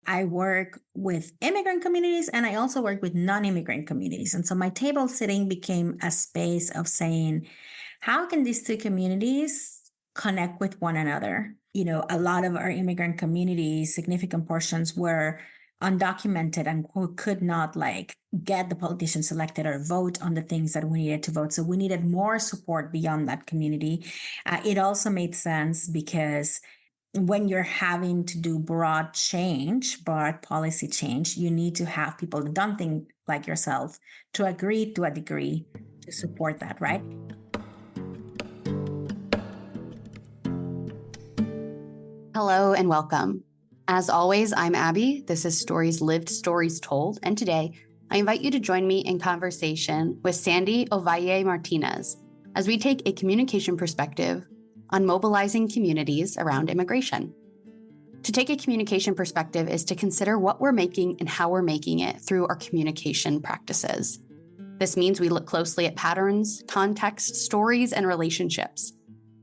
I work with immigrant communities and I also work with non-immigrant communities. And so my table sitting became a space of saying, how can these two communities connect with one another? A lot of our immigrant communities, significant portions were undocumented and who could not get the politicians elected or vote on the things that we needed to vote. So we needed more support beyond that community. It also made sense because when you're having to do broad policy change, you need to have people that don't think like yourself to agree to a degree to support that, right? Hello and welcome. As always, I'm Abby. This is Stories Lived, Stories Told. And today, I invite you to join me in conversation with Sandy Ovalle Martínez as we take a communication perspective on mobilizing communities around immigration. To take a communication perspective is to consider what we're making and how we're making it through our communication practices. This means we look closely at patterns, context, stories, and relationships,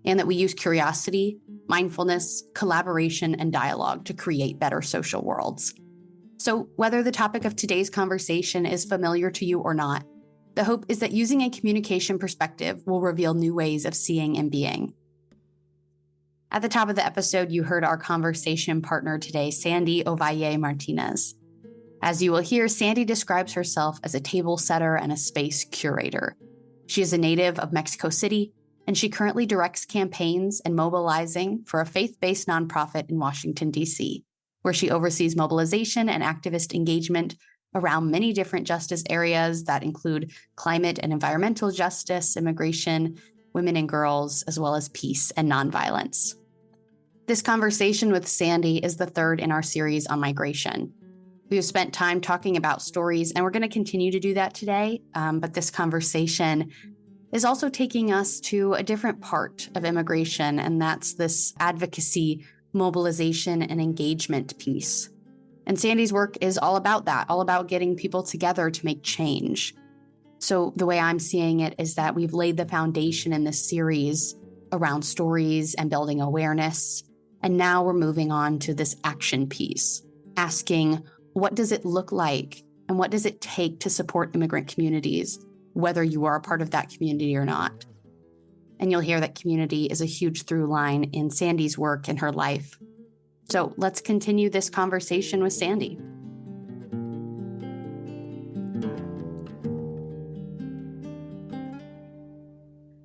and that we use curiosity, mindfulness, collaboration, and dialogue to create better social worlds. So whether the topic of today's conversation is familiar to you or not, the hope is that using a communication perspective will reveal new ways of seeing and being. At the top of the episode, you heard our conversation partner today, Sandy Ovalle Martínez. As you will hear, Sandy describes herself as a table setter and a space curator. She is a native of Mexico City, and she currently directs campaigns and mobilizing for a faith-based nonprofit in Washington, D.C., where she oversees mobilization and activist engagement around many different justice areas that include climate and environmental justice, immigration, women and girls, as well as peace and nonviolence. This conversation with Sandy is the third in our series on migration. We have spent time talking about stories, and we're going to continue to do that today, but this conversation is also taking us to a different part of immigration, and that's this advocacy, mobilization, and engagement piece. And Sandy's work is all about that, all about getting people together to make change. So the way I'm seeing it is that we've laid the foundation in this series around stories and building awareness. And now we're moving on to this action piece, asking, what does it look like? And what does it take to support immigrant communities, whether you are a part of that community or not? And you'll hear that community is a huge through line in Sandy's work and her life. So let's continue this conversation with Sandy.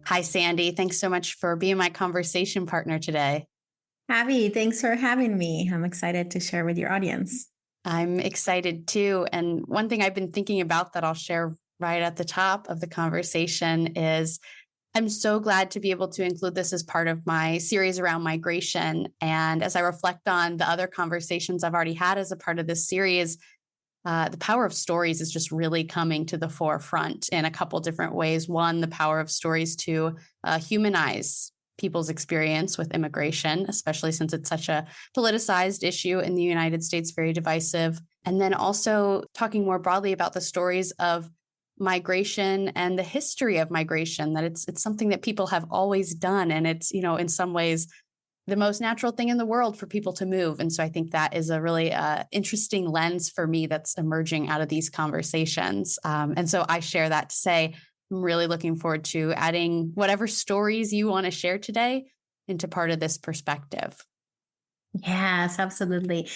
Hi, Sandy. Thanks so much for being my conversation partner today. Abby, thanks for having me. I'm excited to share with your audience. I'm excited too. And one thing I've been thinking about that I'll share right at the top of the conversation is I'm so glad to be able to include this as part of my series around migration. And as I reflect on the other conversations I've already had as a part of this series, the power of stories is just really coming to the forefront in a couple different ways. One, the power of stories to humanize people's experience with immigration, especially since it's such a politicized issue in the United States, very divisive. And then also talking more broadly about the stories of migration and the history of migration, that it's something that people have always done. And it's, in some ways, the most natural thing in the world for people to move. And so I think that is a really interesting lens for me that's emerging out of these conversations. And so I share that to say, I'm really looking forward to adding whatever stories you want to share today into part of this perspective. Yes, absolutely.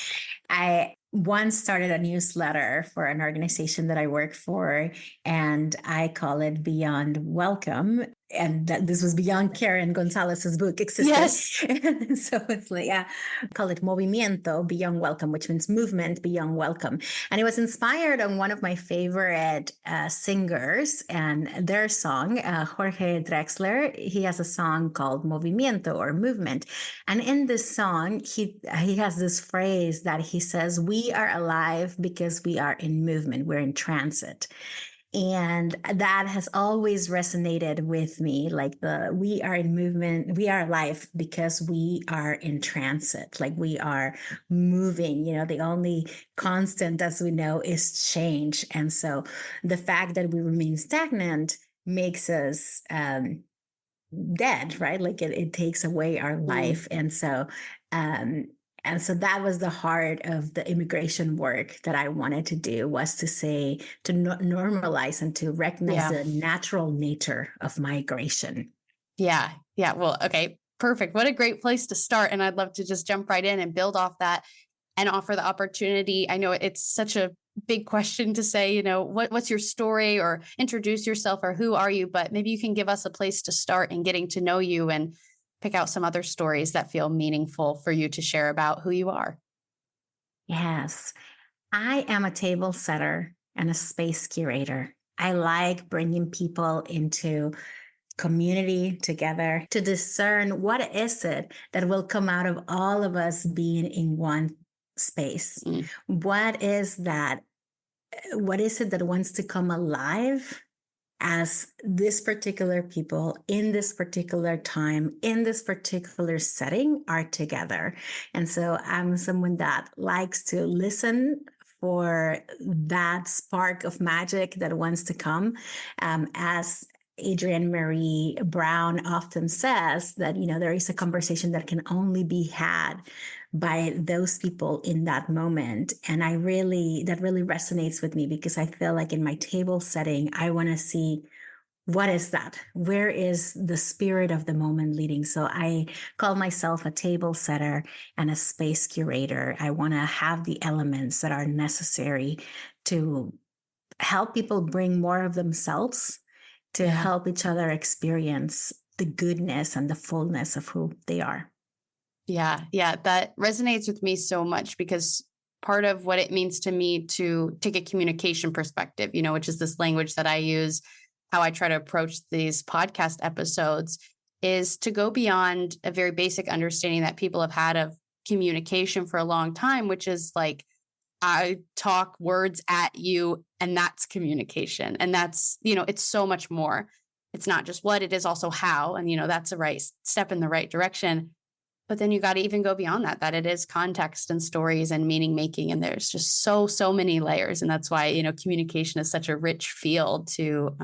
I once started a newsletter for an organization that I work for, and I call it Beyond Welcome. And this was beyond Karen Gonzalez's book existed. Yes. So it's I call it Movimiento, Beyond Welcome, which means movement beyond welcome. And it was inspired on one of my favorite singers and their song, Jorge Drexler. He has a song called Movimiento or Movement. And in this song, he has this phrase that he says, we are alive because we are in movement, we're in transit. And that has always resonated with me, we are in movement, we are alive because we are in transit, we are moving. The only constant, as we know, is change. And so the fact that we remain stagnant makes us dead, right? It takes away our life. And so And so that was the heart of the immigration work that I wanted to do, was to say, to normalize and to recognize Yeah. the natural nature of migration. Yeah. Yeah. Well, okay. Perfect. What a great place to start. And I'd love to just jump right in and build off that and offer the opportunity. I know it's such a big question to say, what's your story, or introduce yourself, or who are you? But maybe you can give us a place to start in getting to know you and pick out some other stories that feel meaningful for you to share about who you are. Yes, I am a table setter and a space curator. I like bringing people into community together to discern what is it that will come out of all of us being in one space. Mm. What is that? What is it that wants to come alive as this particular people in this particular time, in this particular setting are together? And so I'm someone that likes to listen for that spark of magic that wants to come. As Adrienne Marie Brown often says, that, there is a conversation that can only be had by those people in that moment. And that really resonates with me, because I feel like in my table setting, I want to see, what is that? Where is the spirit of the moment leading? So I call myself a table setter and a space curator. I want to have the elements that are necessary to help people bring more of themselves, to help each other experience the goodness and the fullness of who they are. Yeah. Yeah. That resonates with me so much, because part of what it means to me to take a communication perspective, which is this language that I use, how I try to approach these podcast episodes, is to go beyond a very basic understanding that people have had of communication for a long time, which is like, I talk words at you and that's communication. And that's, it's so much more. It's not just what, it is also how. And, that's a right step in the right direction. But then you got to even go beyond that it is context and stories and meaning making. And there's just so many layers. And that's why, communication is such a rich field to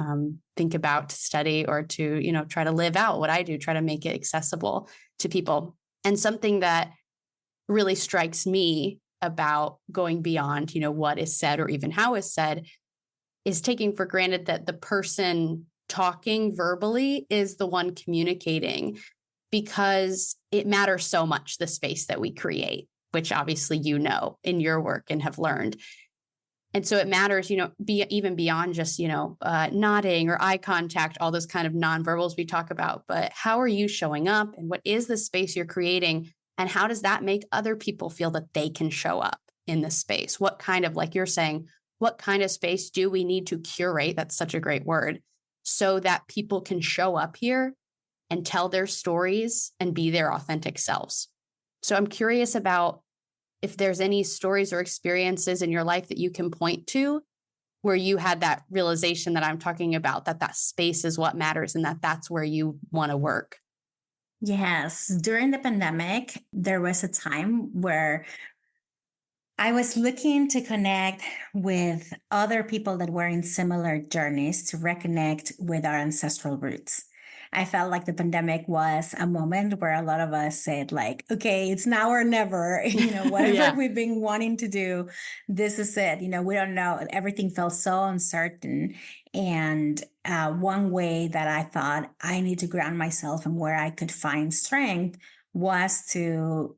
think about, to study, or to, try to live out what I do, try to make it accessible to people. And something that really strikes me about going beyond, what is said or even how is said, is taking for granted that the person talking verbally is the one communicating, because it matters so much, the space that we create, which obviously in your work and have learned. And so it matters, even beyond just, nodding or eye contact, all those kind of nonverbals we talk about. But how are you showing up, and what is the space you're creating? And how does that make other people feel that they can show up in this space? What kind of, like you're saying, what kind of space do we need to curate? That's such a great word, so that people can show up here and tell their stories and be their authentic selves. So I'm curious about if there's any stories or experiences in your life that you can point to where you had that realization that I'm talking about, that space is what matters, and that's where you want to work. Yes. During the pandemic, there was a time where I was looking to connect with other people that were in similar journeys, to reconnect with our ancestral roots. I felt like the pandemic was a moment where a lot of us said, like, okay, it's now or never, whatever we've been wanting to do, this is it. We don't know. Everything felt so uncertain. And one way that I thought I need to ground myself and where I could find strength was to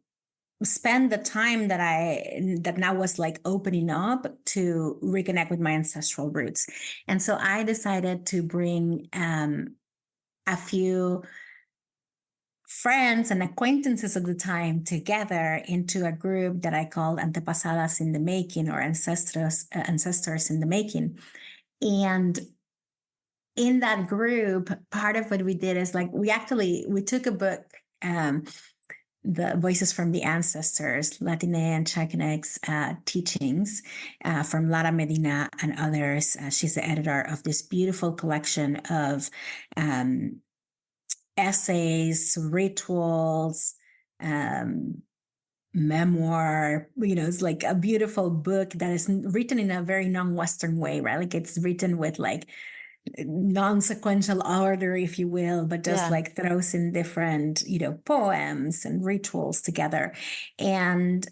spend the time that now was like opening up to reconnect with my ancestral roots. And so I decided to bring a few friends and acquaintances at the time together into a group that I called Antepasadas in the Making, or ancestors in the Making. And in that group, part of what we did is, like, we took a book, the Voices from the Ancestors, Latine and Chicane's teachings from Lara Medina and others. She's the editor of this beautiful collection of essays, rituals, memoir. It's like a beautiful book that is written in a very non-Western way, right? Like, it's written with like non-sequential order, if you will, but just Yeah. like throws in different, poems and rituals together. And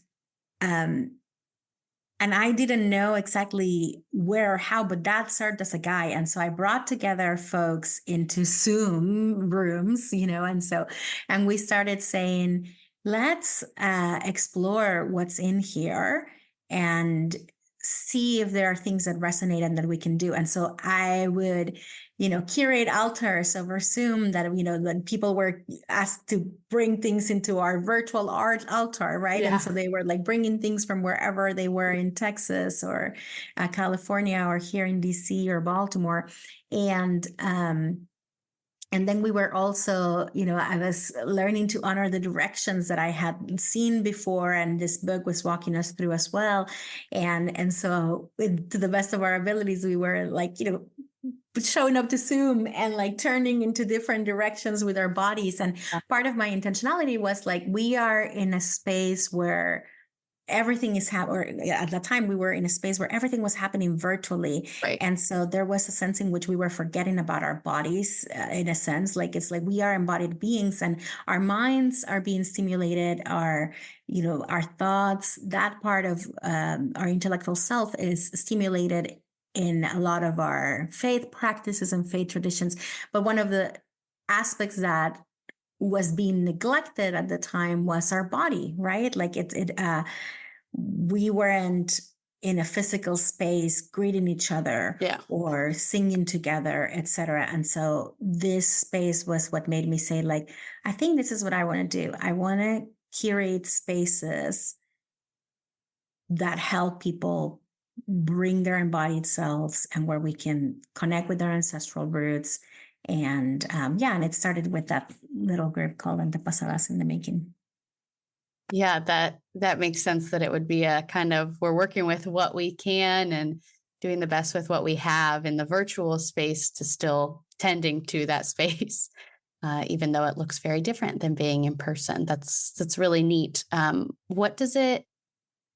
I didn't know exactly where or how, but that served as a guide. And so I brought together folks into Zoom rooms, and we started saying, let's explore what's in here and see if there are things that resonate and that we can do. And so I would, curate altars over Zoom that, that people were asked to bring things into our virtual art altar, right? Yeah. And so they were like bringing things from wherever they were in Texas or California or here in DC or Baltimore. And then we were also, I was learning to honor the directions that I had seen before, and this book was walking us through as well. And so, to the best of our abilities, we were like, showing up to Zoom and like turning into different directions with our bodies. And part of my intentionality was like, we are in a space where everything is happening. At that time, we were in a space where everything was happening virtually. Right. And so there was a sense in which we were forgetting about our bodies, in a sense, like it's like we are embodied beings and our minds are being stimulated, our thoughts, that part of our intellectual self is stimulated in a lot of our faith practices and faith traditions. But one of the aspects that was being neglected at the time was our body, right? Like we weren't in a physical space greeting each other or singing together, etc. And so this space was what made me say, like, I think this is what I want to do. I want to curate spaces that help people bring their embodied selves and where we can connect with their ancestral roots. And and it started with that little group called Antepasadas in the Making. Yeah, that makes sense, that it would be a kind of, we're working with what we can and doing the best with what we have in the virtual space to still tending to that space, even though it looks very different than being in person. That's really neat. What does it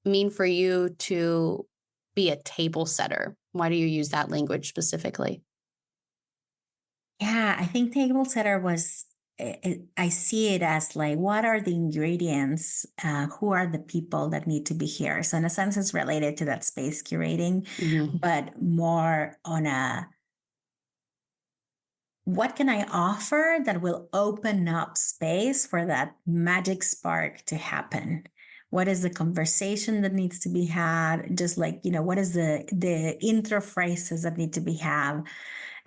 mean for you to be a table setter? Why do you use that language specifically? Yeah, I think table setter was, I see it as like, what are the ingredients? Who are the people that need to be here? So in a sense, it's related to that space curating, but more on what can I offer that will open up space for that magic spark to happen? What is the conversation that needs to be had? Just like, what is the intro phrases that need to be had?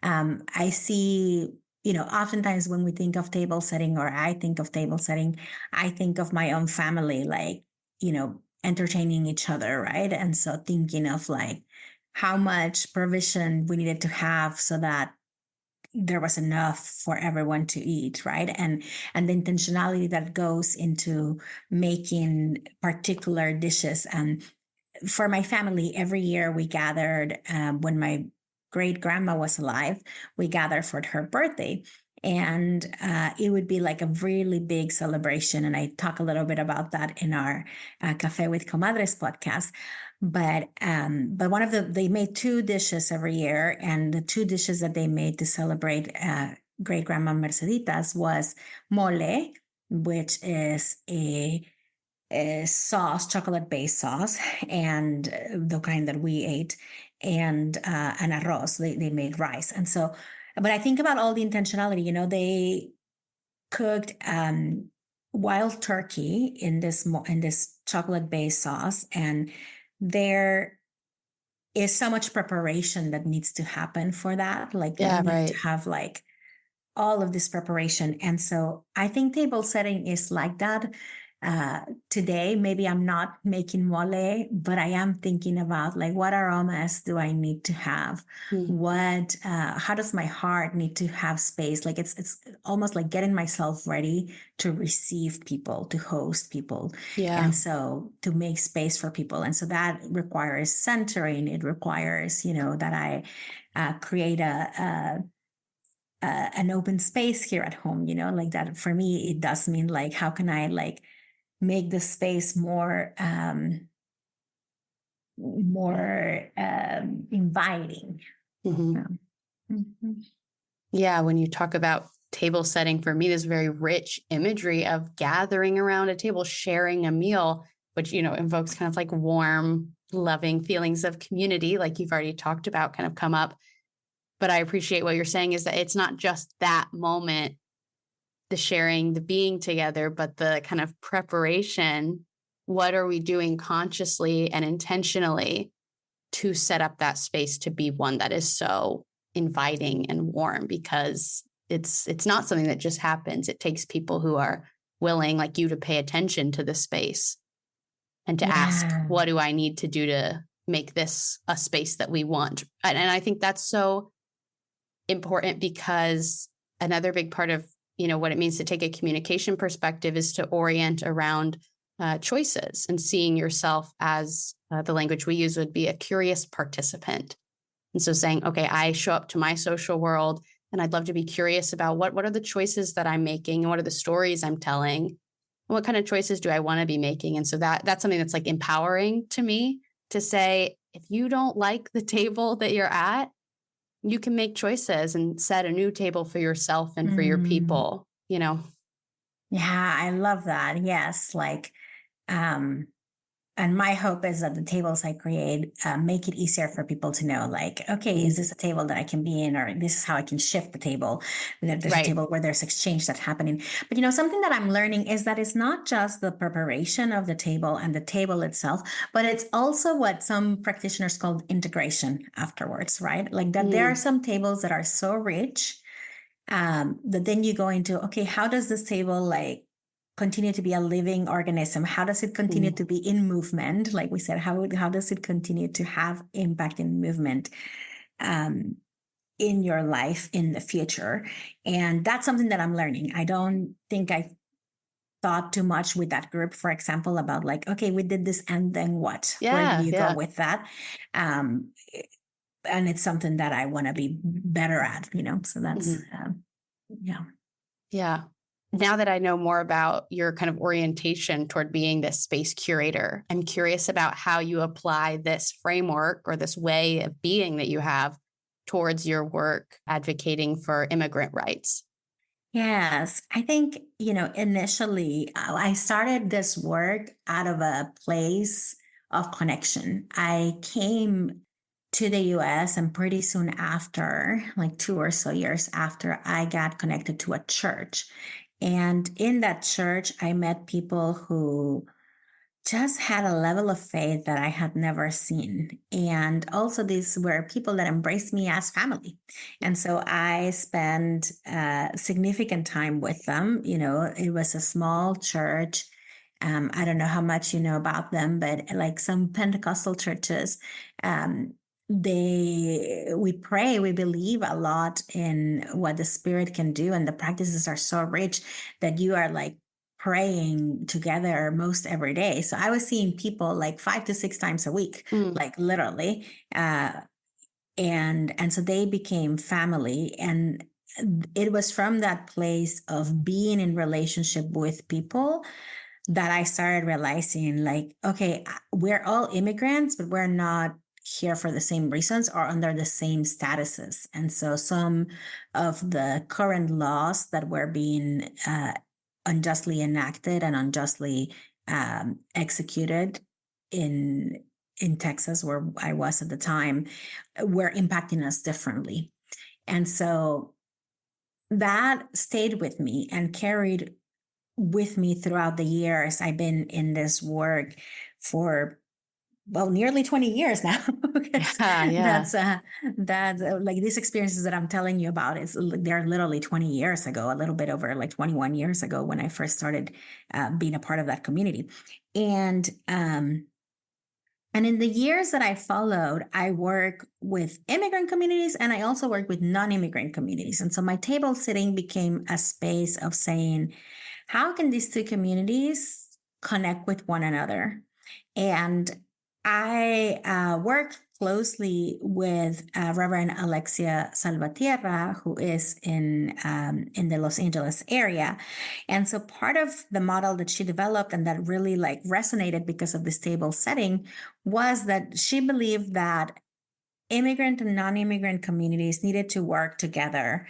I see, oftentimes when we think of table setting, or I think of table setting, I think of my own family, like, entertaining each other, right? And so thinking of like how much provision we needed to have so that there was enough for everyone to eat, right? And the intentionality that goes into making particular dishes. And for my family, every year we gathered, when my great grandma was alive, we gathered for her birthday. And it would be like a really big celebration. And I talk a little bit about that in our Café with Comadres podcast. But they made two dishes every year, and the two dishes that they made to celebrate great grandma Merceditas was mole, which is a sauce, chocolate-based sauce, and the kind that we ate, and an arroz. They made rice, and so. But I think about all the intentionality. They cooked wild turkey in this chocolate-based sauce, and there is so much preparation that needs to happen for that. Like, you need to have like all of this preparation. And so I think table setting is like that. Today, maybe I'm not making mole, but I am thinking about like, what aromas do I need to have? How does my heart need to have space? Like it's almost like getting myself ready to receive people, to host people. And so to make space for people. And so that requires centering. It requires, that I create an open space here at home, like that. For me, it does mean like, how can I like make the space more inviting? Mhm. Yeah, when you talk about table setting, for me, there's very rich imagery of gathering around a table, sharing a meal, which, invokes kind of like warm, loving feelings of community, like you've already talked about, kind of come up. But I appreciate what you're saying is that it's not just that moment, the sharing, the being together, but the kind of preparation. What are we doing consciously and intentionally to set up that space to be one that is so inviting and warm? Because it's not something that just happens. It takes people who are willing, like you, to pay attention to the space and to ask, Yeah. what do I need to do to make this a space that we want? And I think that's so important, because another big part of what it means to take a communication perspective is to orient around choices and seeing yourself as the language we use would be a curious participant. And so saying, okay, I show up to my social world and I'd love to be curious about what are the choices that I'm making and what are the stories I'm telling and what kind of choices do I want to be making. And so that's something that's like empowering to me, to say, if you don't like the table that you're at, you can make choices and set a new table for yourself and for your people. Yeah, I love that. Yes. And my hope is that the tables I create make it easier for people to know, like, okay, is this a table that I can be in, or this is how I can shift the table? That there's a table where there's exchange that's happening. But something that I'm learning is that it's not just the preparation of the table and the table itself, but it's also what some practitioners call integration afterwards, right? Like that there are some tables that are so rich that then you go into, okay, how does this table continue to be a living organism? How does it continue to be in movement? Like we said, how does it continue to have impact in movement in your life in the future? And that's something that I'm learning. I don't think I thought too much with that group, for example, about like, okay, we did this and then what? Where do you go with that? And it's something that I want to be better at, so that's, yeah. Yeah. Now that I know more about your kind of orientation toward being this space curator, I'm curious about how you apply this framework or this way of being that you have towards your work advocating for immigrant rights. Yes, I think, initially I started this work out of a place of connection. I came to the US, and pretty soon after, like 2 or so years after, I got connected to a church. And in that church, I met people who just had a level of faith that I had never seen. And also, these were people that embraced me as family. And so I spent significant time with them. It was a small church. I don't know how much you know about them, but like some Pentecostal churches, we pray, we believe a lot in what the Spirit can do, and the practices are so rich that you are like praying together most every day. So I was seeing people like 5 to 6 times a week, like literally. And so they became family. And it was from that place of being in relationship with people that I started realizing, like, okay, we're all immigrants, but we're not here for the same reasons or under the same statuses. And so some of the current laws that were being unjustly enacted and unjustly executed in Texas, where I was at the time, were impacting us differently. And so that stayed with me and carried with me throughout the years. I've been in this work for nearly 20 years now. That's like these experiences that I'm telling you about they're literally 20 years ago, a little bit over like 21 years ago when I first started being a part of that community. And in the years that I followed, I work with immigrant communities and I also work with non-immigrant communities. And so my table sitting became a space of saying, how can these two communities connect with one another? And I worked closely with Reverend Alexia Salvatierra, who is in the Los Angeles area. And so part of the model that she developed and that really like resonated because of this table setting was that she believed that immigrant and non-immigrant communities needed to work together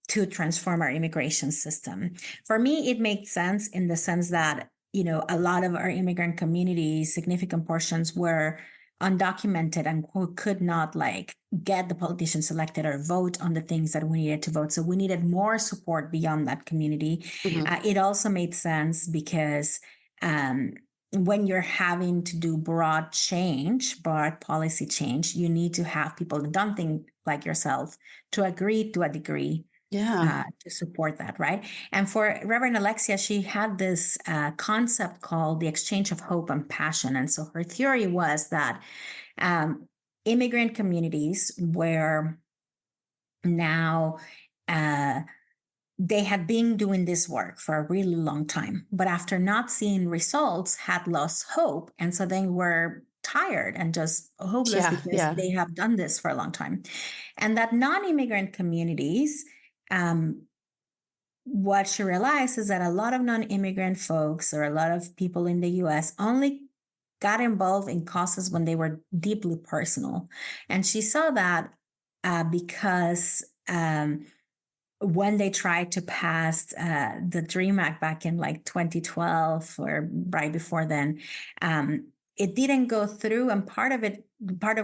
to transform our immigration system. For me, it made sense in the sense that, a lot of our immigrant communities, significant portions were undocumented and who could not get the politicians elected or vote on the things that we needed to vote. So we needed more support beyond that community. Mhm. It also made sense because when you're having to do broad policy change, you need to have people that don't think like yourself to agree to a degree to support that, right? And for Reverend Alexia, she had this concept called the exchange of hope and passion. And so her theory was that immigrant communities were now they had been doing this work for a really long time, but after not seeing results, had lost hope. And so they were tired and just hopeless because they have done this for a long time. And that non-immigrant communities, what she realized is that a lot of non-immigrant folks or a lot of people in the US only got involved in causes when they were deeply personal. And she saw that because when they tried to pass the DREAM Act back in 2012 or right before then, it didn't go through. And part of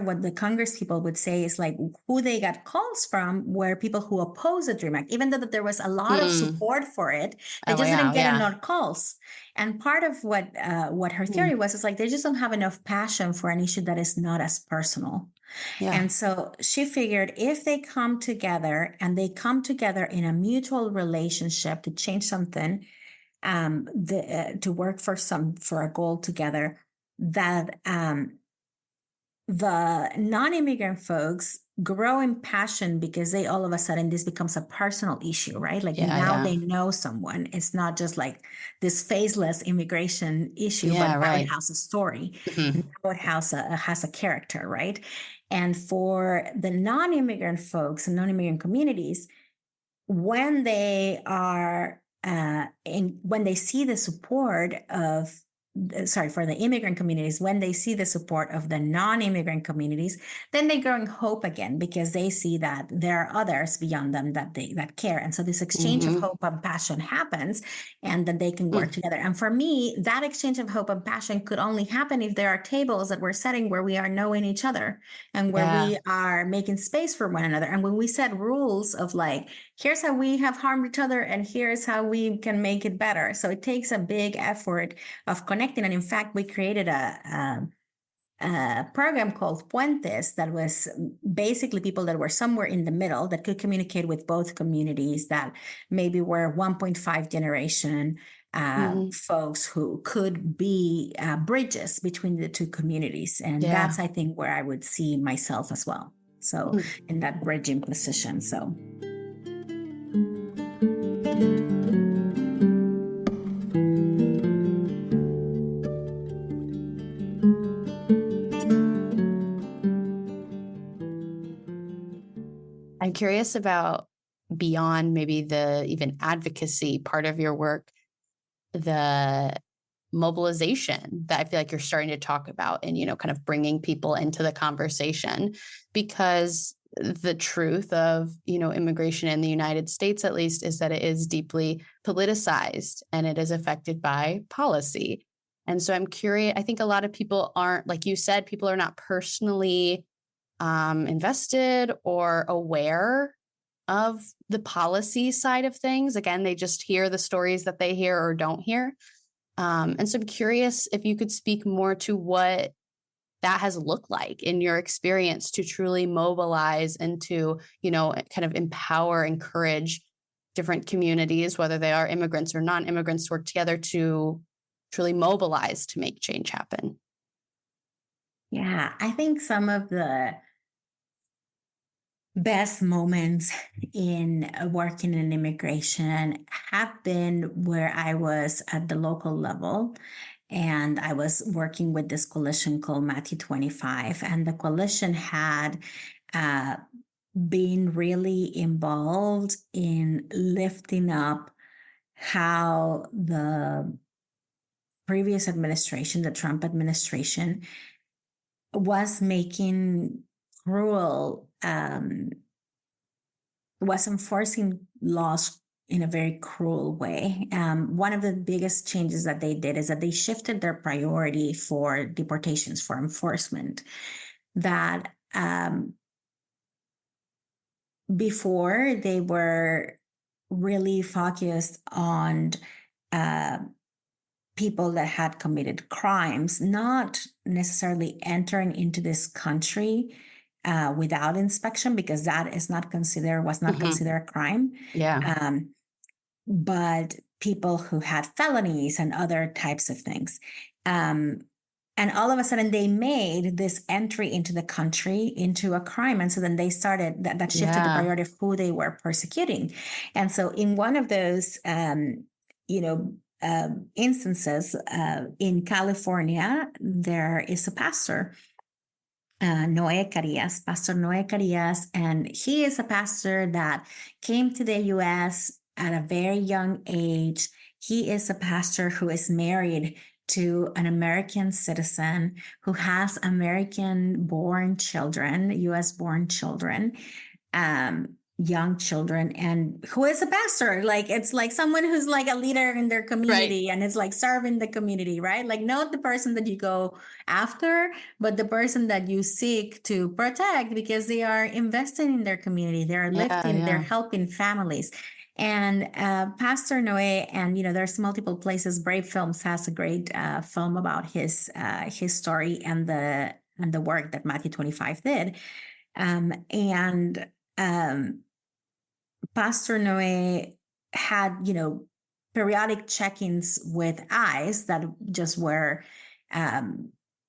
what the Congress people would say is who they got calls from were people who oppose the DREAM Act, even though that there was a lot of support for it. They just didn't get enough calls. And part of what her theory was is they just don't have enough passion for an issue that is not as personal. And so she figured if they come together and they come together in a mutual relationship to change something, to work for a goal together, that the non-immigrant folks grow in passion because they all of a sudden this becomes a personal issue, right? Now they know someone. It's not just this faceless immigration issue, but now it has a story. Now it has a character, right? And for the non-immigrant folks and non-immigrant communities, when they are when they see the support of for the immigrant communities, when they see the support of the non-immigrant communities, then they grow in hope again because they see that there are others beyond them that care. And so this exchange of hope and passion happens, and then they can work together. And for me, that exchange of hope and passion could only happen if there are tables that we're setting where we are knowing each other and where we are making space for one another. And when we set rules of here's how we have harmed each other and here's how we can make it better. So it takes a big effort of connecting. And in fact, we created a program called Puentes that was basically people that were somewhere in the middle that could communicate with both communities that maybe were 1.5 generation folks who could be bridges between the two communities. And that's, I think, where I would see myself as well. So in that bridging position. So. I'm curious about beyond maybe the even advocacy part of your work, the mobilization that I feel like you're starting to talk about and, kind of bringing people into the conversation, because the truth of, immigration in the United States, at least, is that it is deeply politicized and it is affected by policy. And so I'm curious, I think a lot of people aren't, like you said, people are not personally invested or aware of the policy side of things. Again, they just hear the stories that they hear or don't hear. And so I'm curious if you could speak more to what that has looked like in your experience to truly mobilize and to, kind of empower, encourage different communities, whether they are immigrants or non-immigrants, to work together to truly mobilize to make change happen. Yeah, I think some of the best moments in working in immigration have been where I was at the local level. And I was working with this coalition called Matthew 25. And the coalition had been really involved in lifting up how the previous administration, the Trump administration, was making cruel, was enforcing laws in a very cruel way. One of the biggest changes that they did is that they shifted their priority for deportations, for enforcement. That before they were really focused on people that had committed crimes, not necessarily entering into this country without inspection, because that was not considered a crime. Yeah. But people who had felonies and other types of things. And all of a sudden they made this entry into the country into a crime. And so then they started, that shifted the priority of who they were persecuting. And so in one of those, instances in California, there is a pastor, Pastor Noé Carillas, and he is a pastor that came to the U.S. at a very young age. He is a pastor who is married to an American citizen who has American-born children, U.S.-born children, young children, and who is a pastor. Like, it's like someone who's like a leader in their community, and it's like serving the community, right? Like, not the person that you go after, but the person that you seek to protect, because they are investing in their community. They're lifting, they're helping families. And Pastor Noé, and there's multiple places. Brave Films has a great film about his story and the work that Matthew 25 did. Pastor Noé had periodic check-ins with ICE that just were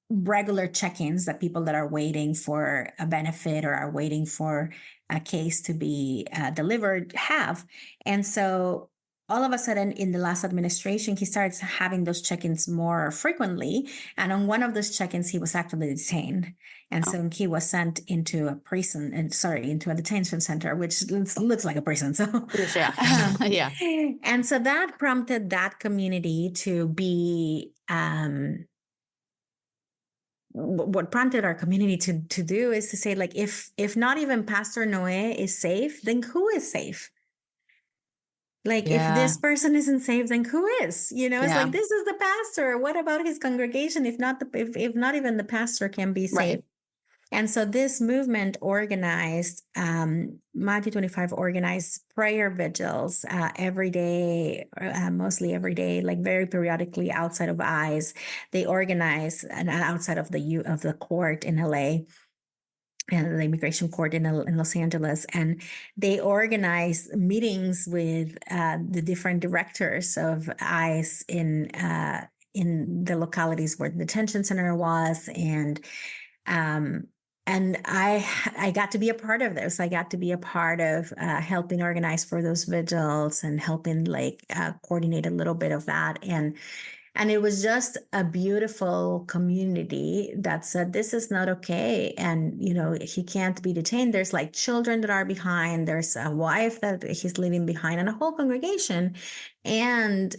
regular check-ins that people that are waiting for a benefit or are waiting for a case to be delivered have. And so all of a sudden in the last administration, he starts having those check-ins more frequently. And on one of those check-ins, he was actually detained. And so he was sent into a prison, into a detention center, which looks like a prison. So yeah. And so that prompted that community to be, what prompted our community to do is to say, like, if not even Pastor Noé is safe, then who is safe? Like, if this person isn't safe, then who is? It's like, this is the pastor. What about his congregation? If not even the pastor can be safe. Right. And so this movement organized, Matthew 25 organized prayer vigils every day, mostly every day, like very periodically outside of ICE. They organized outside of the court in LA. And the immigration court in Los Angeles, and they organized meetings with the different directors of ICE in the localities where the detention center was, and I got to be a part of this. I got to be a part of helping organize for those vigils and helping coordinate a little bit of that. And it was just a beautiful community that said, this is not okay. And, he can't be detained. There's like children that are behind. There's a wife that he's leaving behind, and a whole congregation. And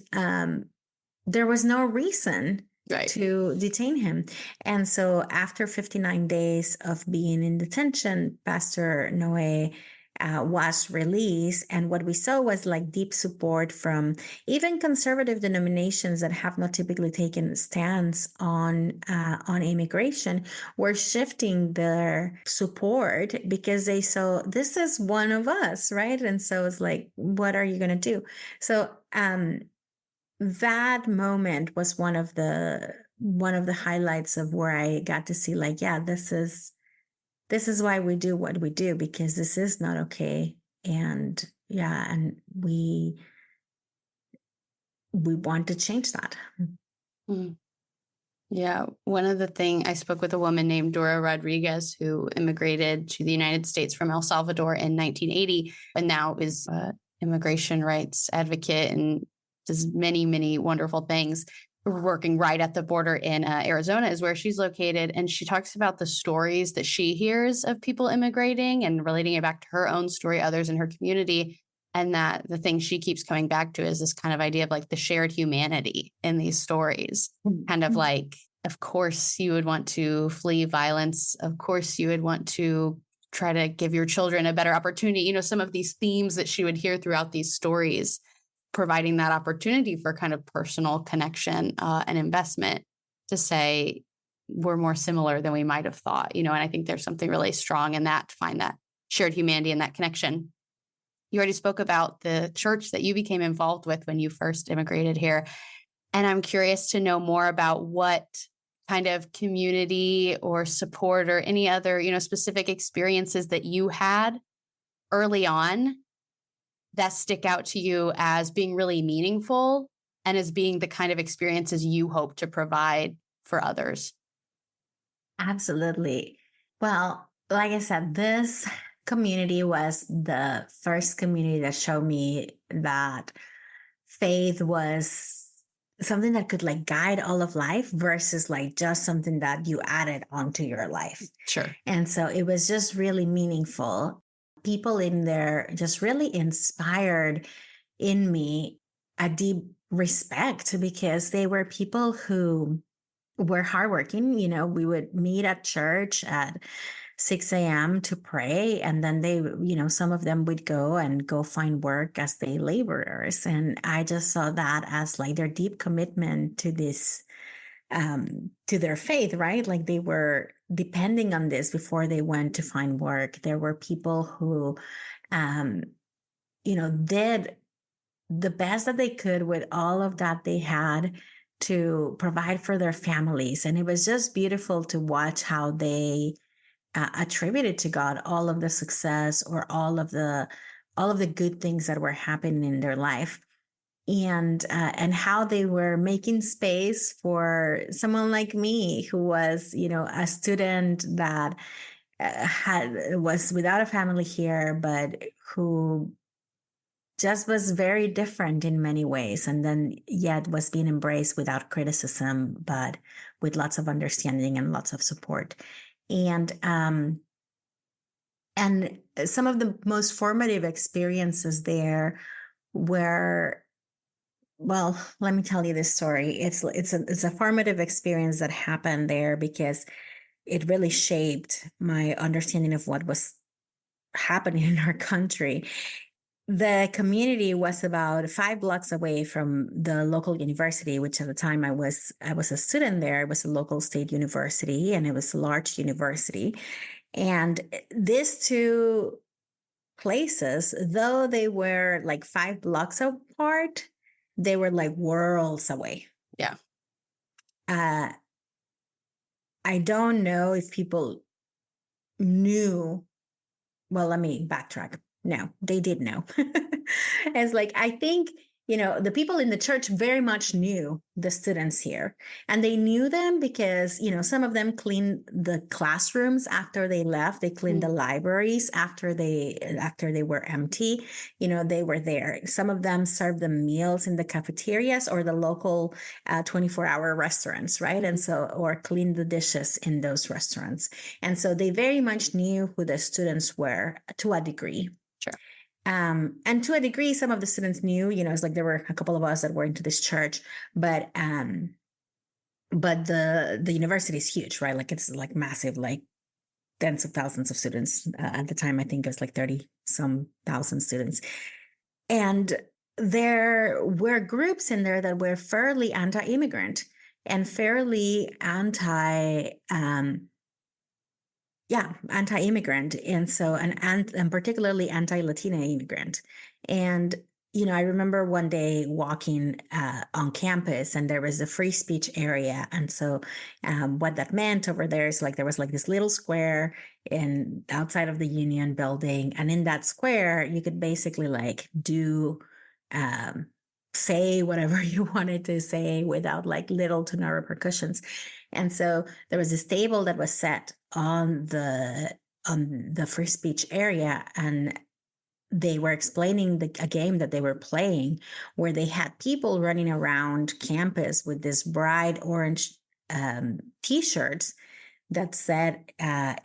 there was no reason to detain him. And so after 59 days of being in detention, Pastor Noé was released. And what we saw was like deep support from even conservative denominations that have not typically taken a stance on immigration, were shifting their support because they saw, this is one of us, right? And so it's like, what are you going to do? So that moment was one of the highlights of where I got to see, like, yeah, this is why we do what we do, because this is not okay. And we want to change that. Yeah. One of the things, I spoke with a woman named Dora Rodriguez, who immigrated to the United States from El Salvador in 1980, and now is an immigration rights advocate and does many, many wonderful things. Working right at the border in Arizona is where she's located. And she talks about the stories that she hears of people immigrating and relating it back to her own story, others in her community. And that the thing she keeps coming back to is this kind of idea of like the shared humanity in these stories, kind of like of course you would want to flee violence. Of course you would want to try to give your children a better opportunity. Some of these themes that she would hear throughout these stories, providing that opportunity for kind of personal connection and investment to say we're more similar than we might have thought, and I think there's something really strong in that, to find that shared humanity and that connection. You already spoke about the church that you became involved with when you first immigrated here. And I'm curious to know more about what kind of community or support or any other, specific experiences that you had early on that stick out to you as being really meaningful and as being the kind of experiences you hope to provide for others. Absolutely. Well, like I said, this community was the first community that showed me that faith was something that could like guide all of life versus like just something that you added onto your life. Sure. And so it was just really meaningful. People in there just really inspired in me a deep respect because they were people who were hardworking. We would meet at church at 6 a.m. to pray. And then they, some of them would go find work as day laborers. And I just saw that as like their deep commitment to this, to their faith, right? Like they were depending on this before they went to find work. There were people who, did the best that they could with all of that they had to provide for their families. And it was just beautiful to watch how they attributed to God all of the success or all of the good things that were happening in their life, and how they were making space for someone like me who was, a student that was without a family here, but who just was very different in many ways, and then yet was being embraced without criticism, but with lots of understanding and lots of support. And some of the most formative experiences there were, well, let me tell you this story. It's a formative experience that happened there because it really shaped my understanding of what was happening in our country. The community was about 5 blocks away from the local university, which at the time I was a student there. It was a local state university, and it was a large university. And these two places, though they were like 5 blocks apart, they were like worlds away. Yeah. I don't know if people knew. Well, let me backtrack. No, they did know. It's like, I think, the people in the church very much knew the students here, and they knew them because, some of them cleaned the classrooms after they left. They cleaned the libraries after they were empty. They were there. Some of them served the meals in the cafeterias or the local 24-hour restaurants, right? And so, or cleaned the dishes in those restaurants. And so they very much knew who the students were to a degree. Sure. And to a degree, some of the students knew, it's like there were a couple of us that were into this church, but the university is huge, right? Like it's like massive, like tens of thousands of students. At the time, I think it was like 30-some thousand students. And there were groups in there that were fairly anti-immigrant and fairly anti-immigrant. And so, and particularly anti-Latina immigrant. And, I remember one day walking on campus, and there was a free speech area. And so what that meant over there is like, there was like this little square outside of the Union building. And in that square, you could basically like say whatever you wanted to say without like little to no repercussions. And so there was this table that was set on the free speech area, and they were explaining a game that they were playing where they had people running around campus with this bright orange t-shirts that said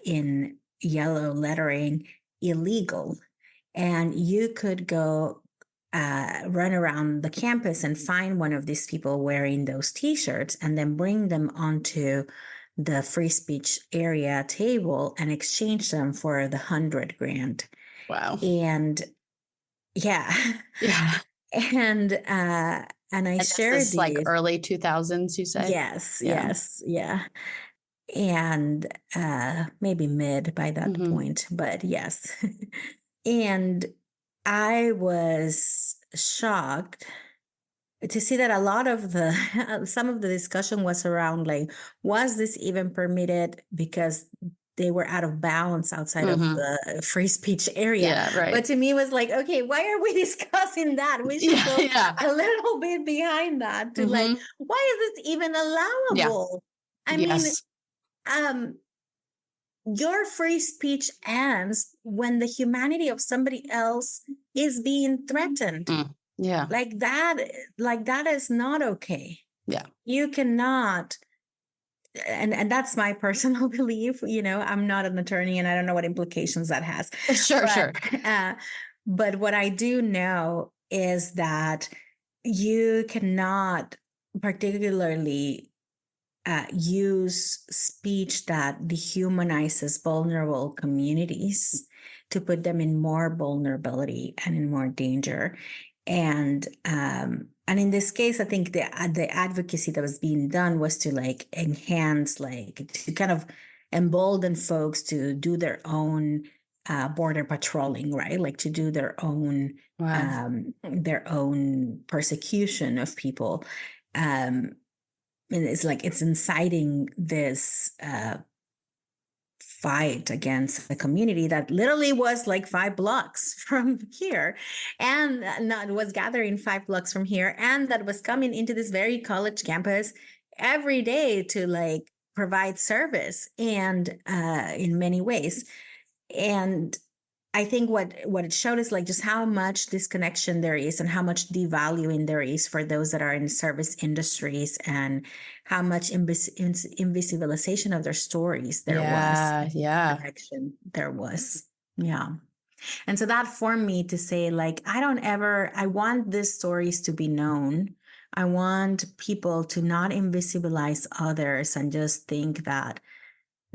in yellow lettering, illegal. And you could go run around the campus and find one of these people wearing those T-shirts and then bring them onto the free speech area table and exchange them for the 100 grand. Wow. And yeah. Yeah. And I And shared this is like these. early 2000s, you say? Yes, Yeah. yes, yeah. And maybe mid by that point, but yes. And I was shocked to see that a lot of some of the discussion was around like, was this even permitted because they were out of bounds outside of the free speech area? Yeah, right. But to me, it was like, okay, why are we discussing that? We should go a little bit behind that to like, why is this even allowable? I mean, your free speech ends when the humanity of somebody else is being threatened. Yeah. Like that is not okay. Yeah. You cannot, and that's my personal belief. I'm not an attorney and I don't know what implications that has. Sure. But what I do know is that you cannot particularly use speech that dehumanizes vulnerable communities to put them in more vulnerability and in more danger. And in this case, I think the advocacy that was being done was to like enhance, like to kind of embolden folks to do their own border patrolling, right? Like to do their own persecution of people. And it's like it's inciting this fight against a community that literally was like 5 blocks from here, and not was gathering 5 blocks from here, and that was coming into this very college campus every day to like provide service and in many ways. And I think what it showed is like just how much disconnection there is and how much devaluing there is for those that are in service industries and how much invisibilization of their stories there was. Yeah. Connection there was. Yeah. And so that formed me to say, like, I want these stories to be known. I want people to not invisibilize others and just think that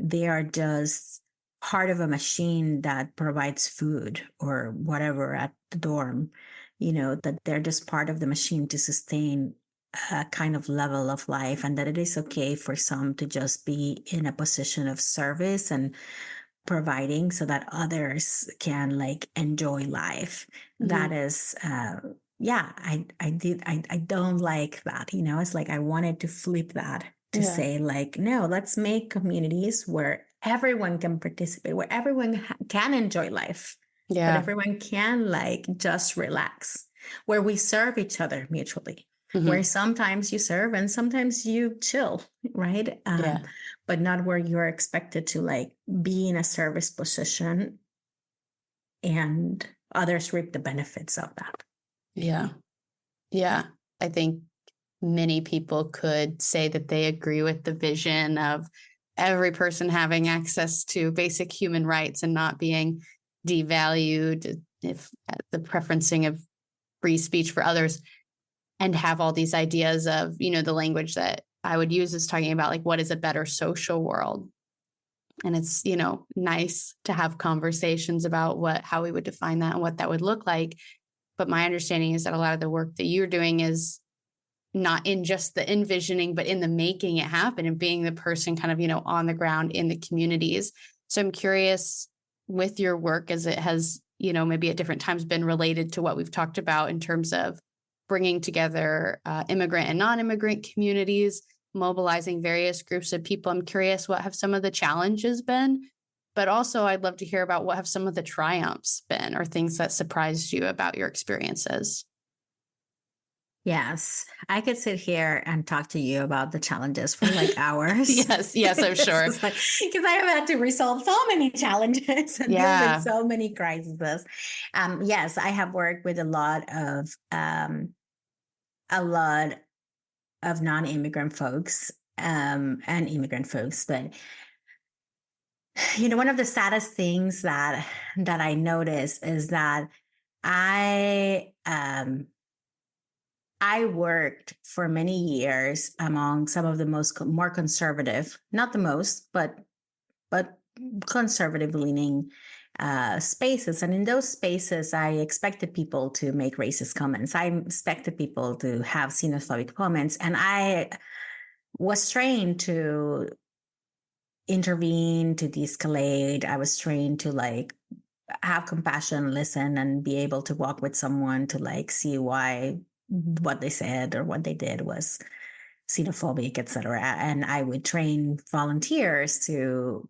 they are just part of a machine that provides food or whatever at the dorm, that they're just part of the machine to sustain a kind of level of life, and that it is okay for some to just be in a position of service and providing so that others can like enjoy life. That is, I don't like that, it's like I wanted to flip that to say like, no, let's make communities where everyone can participate, where everyone can enjoy life, but everyone can like just relax, where we serve each other mutually, where sometimes you serve and sometimes you chill, right? But not where you're expected to like be in a service position and others reap the benefits of that. Yeah. I think many people could say that they agree with the vision of every person having access to basic human rights and not being devalued if the preferencing of free speech for others, and have all these ideas of, the language that I would use is talking about like, what is a better social world? And it's, nice to have conversations about how we would define that and what that would look like. But my understanding is that a lot of the work that you're doing is not in just the envisioning, but in the making it happen and being the person kind of, on the ground in the communities. So I'm curious with your work, as it has, maybe at different times been related to what we've talked about in terms of bringing together immigrant and non-immigrant communities, mobilizing various groups of people. I'm curious, what have some of the challenges been? But also I'd love to hear about what have some of the triumphs been or things that surprised you about your experiences. Yes, I could sit here and talk to you about the challenges for like hours. Yes, I'm sure. Because I have had to resolve so many challenges and deal with so many crises. Yes, I have worked with a lot of non-immigrant folks and immigrant folks, but one of the saddest things that I notice is that I worked for many years among some of the more conservative, not the most, but conservative leaning spaces. And in those spaces, I expected people to make racist comments. I expected people to have xenophobic comments. And I was trained to intervene, to de-escalate. I was trained to like have compassion, listen, and be able to walk with someone to like see why what they said or what they did was xenophobic, etc. And I would train volunteers to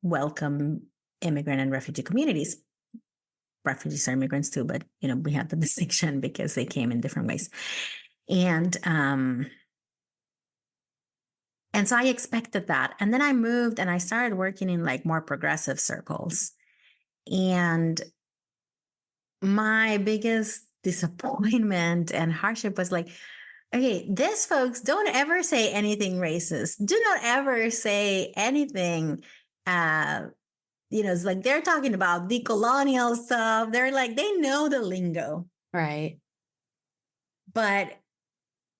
welcome immigrant and refugee communities. Refugees are immigrants too, but we have the distinction because they came in different ways. And so I expected that. And then I moved and I started working in like more progressive circles. And my biggest disappointment and hardship was like, okay, these folks don't ever say anything racist. Do not ever say anything. It's like they're talking about decolonial stuff. They're like, they know the lingo. Right. But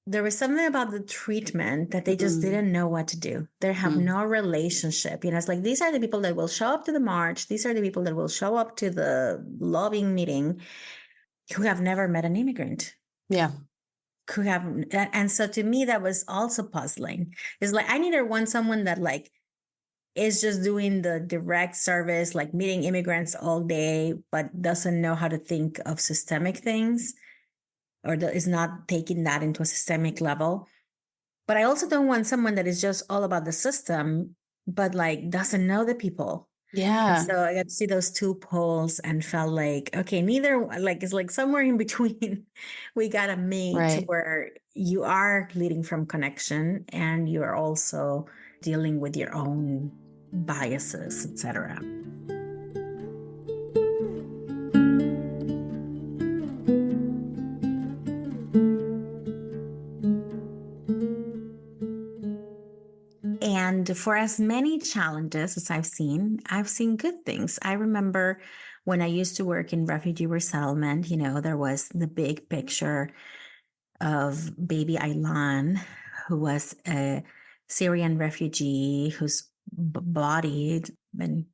there was something about the treatment that they just didn't know what to do. They have no relationship. It's like, these are the people that will show up to the march. These are the people that will show up to the lobbying meeting who have never met an immigrant. Yeah. Who have, and so to me, that was also puzzling. It's like, I neither want someone that like is just doing the direct service, like meeting immigrants all day, but doesn't know how to think of systemic things, or is not taking that into a systemic level. But I also don't want someone that is just all about the system, but like doesn't know the people. Yeah. And so I got to see those two poles and felt like, okay, neither, like, it's like somewhere in between, we got to meet to where you are leading from connection and you are also dealing with your own biases, etc. And for as many challenges as I've seen good things. I remember when I used to work in refugee resettlement, there was the big picture of baby Aylan, who was a Syrian refugee whose body, and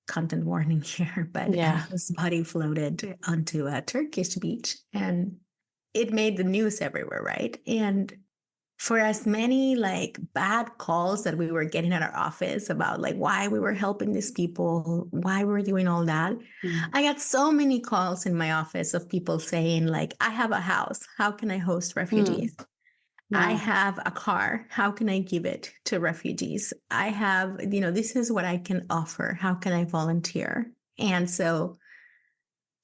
content warning here, but his body floated onto a Turkish beach and it made the news everywhere, right? And for as many like bad calls that we were getting at our office about like why we were helping these people, why we were doing all that, I got so many calls in my office of people saying like, I have a house, how can I host refugees? I have a car, how can I give it to refugees? I have, this is what I can offer, how can I volunteer? And so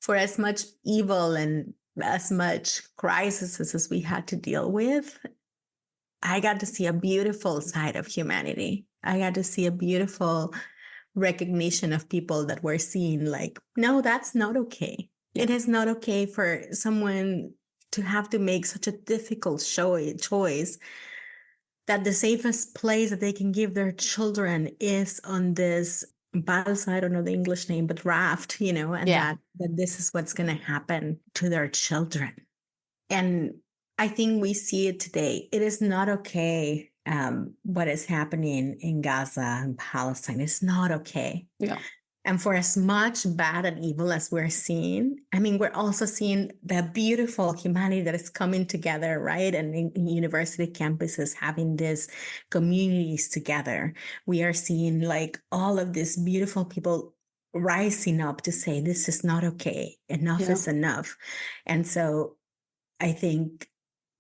for as much evil and as much crises as we had to deal with, I got to see a beautiful side of humanity. I got to see a beautiful recognition of people that were seeing like, no, that's not okay. Yeah. It is not okay for someone to have to make such a difficult choice that the safest place that they can give their children is on this balsa, I don't know the English name, but raft, and that this is what's going to happen to their children. And I think we see it today. It is not okay what is happening in Gaza and Palestine. It's not okay. Yeah. And for as much bad and evil as we're seeing, we're also seeing the beautiful humanity that is coming together, right? And in university campuses having these communities together. We are seeing like all of these beautiful people rising up to say, this is not okay. Enough is enough. And so I think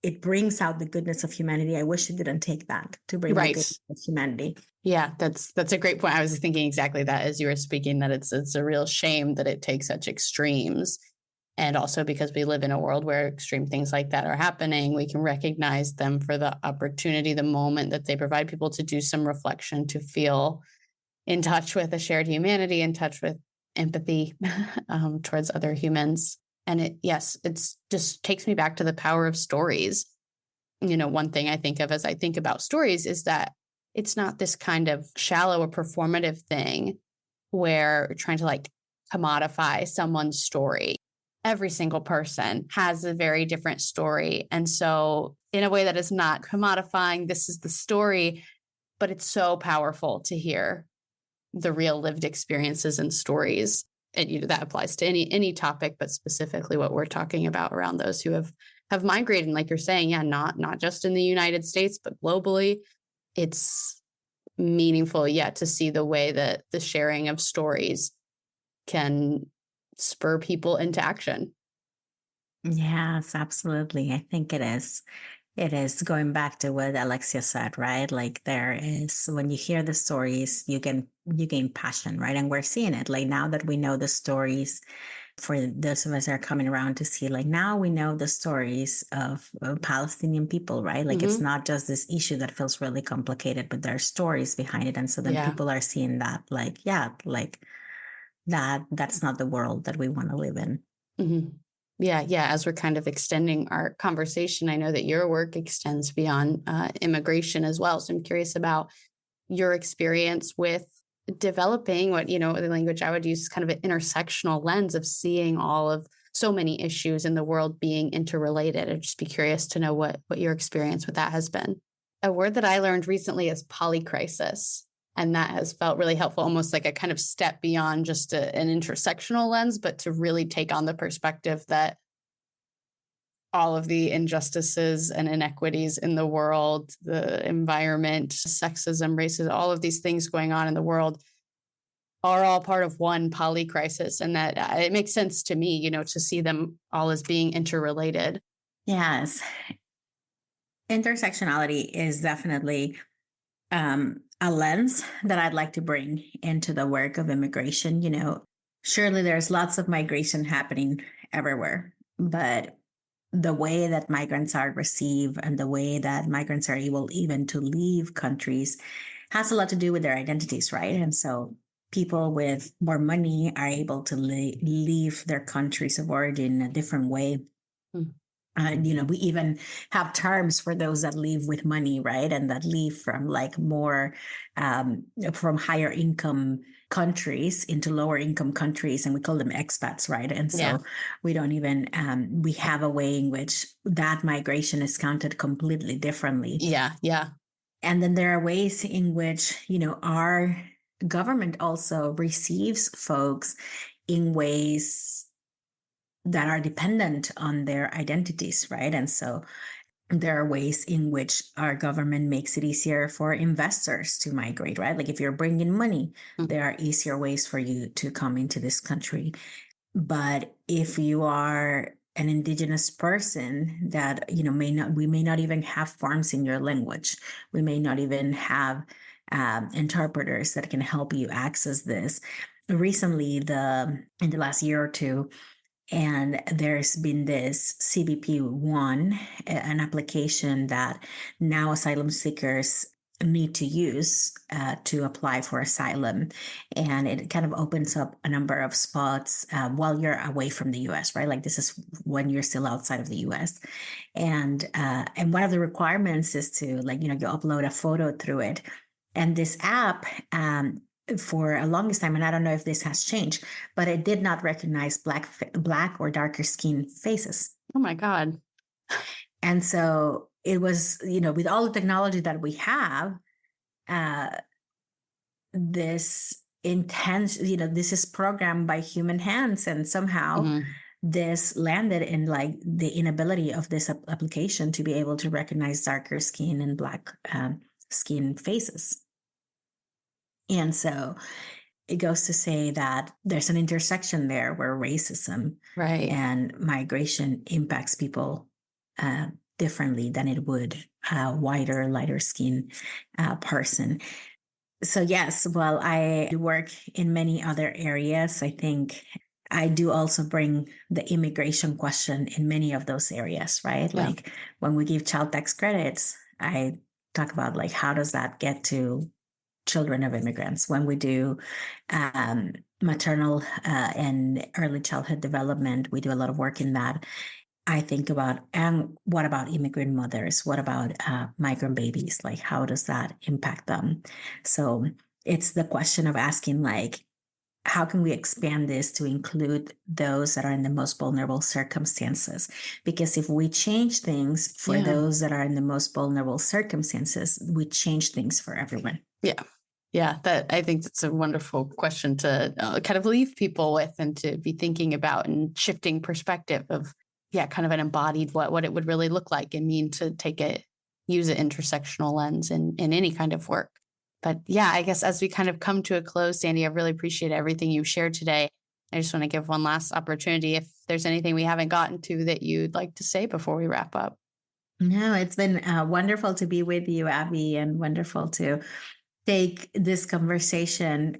it brings out the goodness of humanity. I wish it didn't take that to bring the goodness of humanity. Yeah, that's a great point. I was thinking exactly that as you were speaking, that it's a real shame that it takes such extremes. And also because we live in a world where extreme things like that are happening, we can recognize them for the opportunity, the moment that they provide people to do some reflection, to feel in touch with a shared humanity, in touch with empathy towards other humans. And it just takes me back to the power of stories. One thing I think of as I think about stories is that it's not this kind of shallow or performative thing where we're trying to like commodify someone's story. Every single person has a very different story. And so in a way that is not commodifying, this is the story, but it's so powerful to hear the real lived experiences and stories. And that applies to any topic, but specifically what we're talking about around those who have migrated. And like you're saying, yeah, not just in the United States, but globally. It's meaningful, to see the way that the sharing of stories can spur people into action. Yes, absolutely. I think it is. It is going back to what Alexia said, right? Like there is, when you hear the stories, you gain passion, right? And we're seeing it like now that we know the stories. For those of us that are coming around to see, like now we know the stories of Palestinian people, right? Like it's not just this issue that feels really complicated, but there are stories behind it. And so then people are seeing that, like, that's not the world that we want to live in. Mm-hmm. Yeah. As we're kind of extending our conversation, I know that your work extends beyond immigration as well. So I'm curious about your experience with developing what, the language I would use is kind of an intersectional lens of seeing all of so many issues in the world being interrelated. I'd just be curious to know what your experience with that has been. A word that I learned recently is polycrisis. And that has felt really helpful, almost like a kind of step beyond just an intersectional lens, but to really take on the perspective that all of the injustices and inequities in the world, the environment, sexism, racism, all of these things going on in the world are all part of one polycrisis. And that it makes sense to me, to see them all as being interrelated. Yes. Intersectionality is definitely a lens that I'd like to bring into the work of immigration. Surely there's lots of migration happening everywhere, but the way that migrants are received and the way that migrants are able even to leave countries has a lot to do with their identities, right? And so people with more money are able to leave their countries of origin in a different way. We even have terms for those that leave with money, right? And that leave from like more, from higher income countries into lower income countries. And we call them expats, right? And so we don't even, we have a way in which that migration is counted completely differently. Yeah. And then there are ways in which, our government also receives folks in ways that are dependent on their identities, right? And so there are ways in which our government makes it easier for investors to migrate, right? Like if you're bringing money, there are easier ways for you to come into this country. But if you are an indigenous person that, we may not even have forms in your language. We may not even have interpreters that can help you access this. Recently, in the last year or two, and there's been this CBP-1, an application that now asylum seekers need to use to apply for asylum. And it kind of opens up a number of spots while you're away from the US, right? Like this is when you're still outside of the US. And one of the requirements is to you upload a photo through it. And this app, for a longest time, and I don't know if this has changed, but it did not recognize black or darker skin faces. Oh my God. And so it was, with all the technology that we have, this intense, this is programmed by human hands, and somehow this landed in like the inability of this application to be able to recognize darker skin and black skin faces. And so it goes to say that there's an intersection there where racism and migration impacts people differently than it would a whiter, lighter skin person. So yes, while I work in many other areas, I think I do also bring the immigration question in many of those areas, right? Yeah. Like when we give child tax credits, I talk about like, how does that get to children of immigrants? When we do maternal and early childhood development, we do a lot of work in that. I think about, and what about immigrant mothers? What about migrant babies? Like, how does that impact them? So it's the question of asking, like, how can we expand this to include those that are in the most vulnerable circumstances? Because if we change things for those that are in the most vulnerable circumstances, we change things for everyone. Yeah. Yeah, I think that's a wonderful question to kind of leave people with and to be thinking about, and shifting perspective of, kind of an embodied what it would really look like and mean to use an intersectional lens in any kind of work. But I guess as we kind of come to a close, Sandy, I really appreciate everything you shared today. I just want to give one last opportunity if there's anything we haven't gotten to that you'd like to say before we wrap up. No, it's been wonderful to be with you, Abby, and wonderful to take this conversation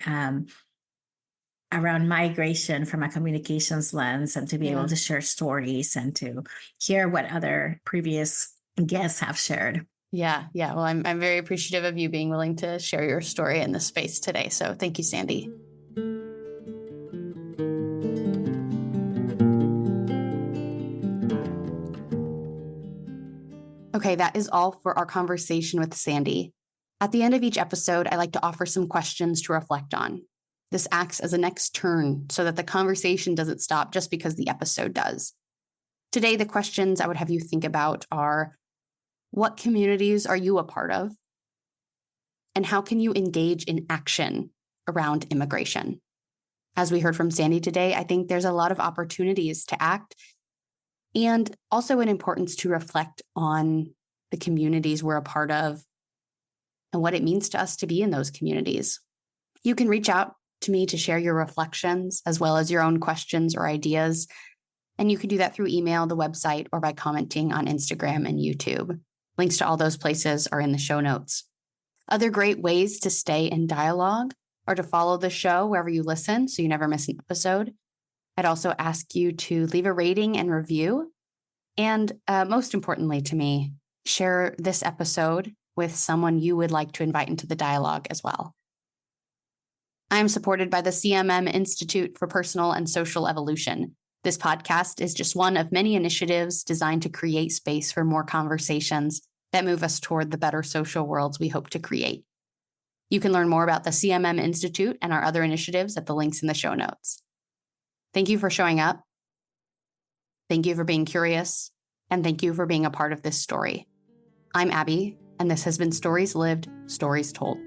around migration from a communications lens, and to be able to share stories and to hear what other previous guests have shared. Yeah. Well, I'm very appreciative of you being willing to share your story in this space today. So thank you, Sandy. Okay, that is all for our conversation with Sandy. At the end of each episode, I like to offer some questions to reflect on. This acts as a next turn so that the conversation doesn't stop just because the episode does. Today, the questions I would have you think about are: what communities are you a part of? And how can you engage in action around immigration? As we heard from Sandy today, I think there's a lot of opportunities to act, and also an importance to reflect on the communities we're a part of and what it means to us to be in those communities. You can reach out to me to share your reflections as well as your own questions or ideas. And you can do that through email, the website, or by commenting on Instagram and YouTube. Links to all those places are in the show notes. Other great ways to stay in dialogue are to follow the show wherever you listen so you never miss an episode. I'd also ask you to leave a rating and review. And most importantly to me, share this episode with someone you would like to invite into the dialogue as well. I am supported by the CMM Institute for Personal and Social Evolution. This podcast is just one of many initiatives designed to create space for more conversations that move us toward the better social worlds we hope to create. You can learn more about the CMM Institute and our other initiatives at the links in the show notes. Thank you for showing up. Thank you for being curious. And thank you for being a part of this story. I'm Abby, and this has been Stories Lived, Stories Told.